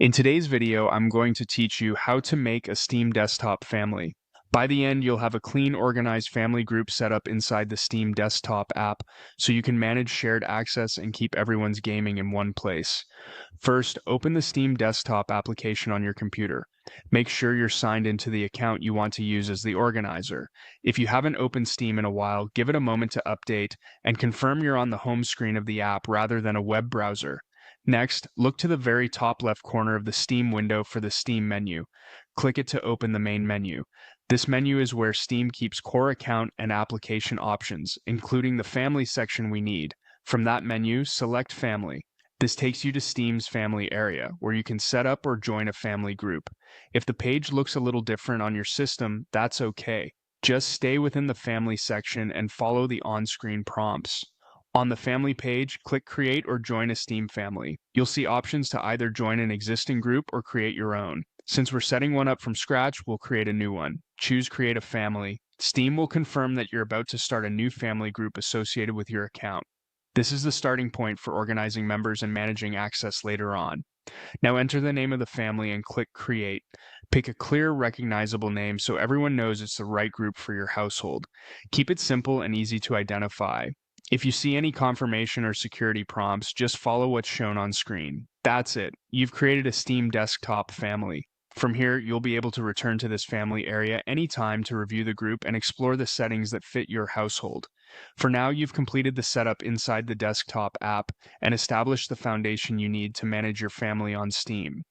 In today's video, I'm going to teach you how to make a Steam Desktop family. By the end, you'll have a clean, organized family group set up inside the Steam Desktop app, so you can manage shared access and keep everyone's gaming in one place. First, open the Steam Desktop application on your computer. Make sure you're signed into the account you want to use as the organizer. If you haven't opened Steam in a while, give it a moment to update and confirm you're on the home screen of the app rather than a web browser. Next, look to the very top left corner of the Steam window for the Steam menu. Click it to open the main menu. This menu is where Steam keeps core account and application options, including the family section we need. From that menu, select Family. This takes you to Steam's family area, where you can set up or join a family group. If the page looks a little different on your system, that's okay. Just stay within the family section and follow the on-screen prompts. On the family page, click Create or Join a Steam family. You'll see options to either join an existing group or create your own. Since we're setting one up from scratch, we'll create a new one. Choose Create a Family. Steam will confirm that you're about to start a new family group associated with your account. This is the starting point for organizing members and managing access later on. Now enter the name of the family and click Create. Pick a clear, recognizable name so everyone knows it's the right group for your household. Keep it simple and easy to identify. If you see any confirmation or security prompts, just follow what's shown on screen. That's it. You've created a Steam Desktop family. From here, you'll be able to return to this family area anytime to review the group and explore the settings that fit your household. For now, you've completed the setup inside the desktop app and established the foundation you need to manage your family on Steam.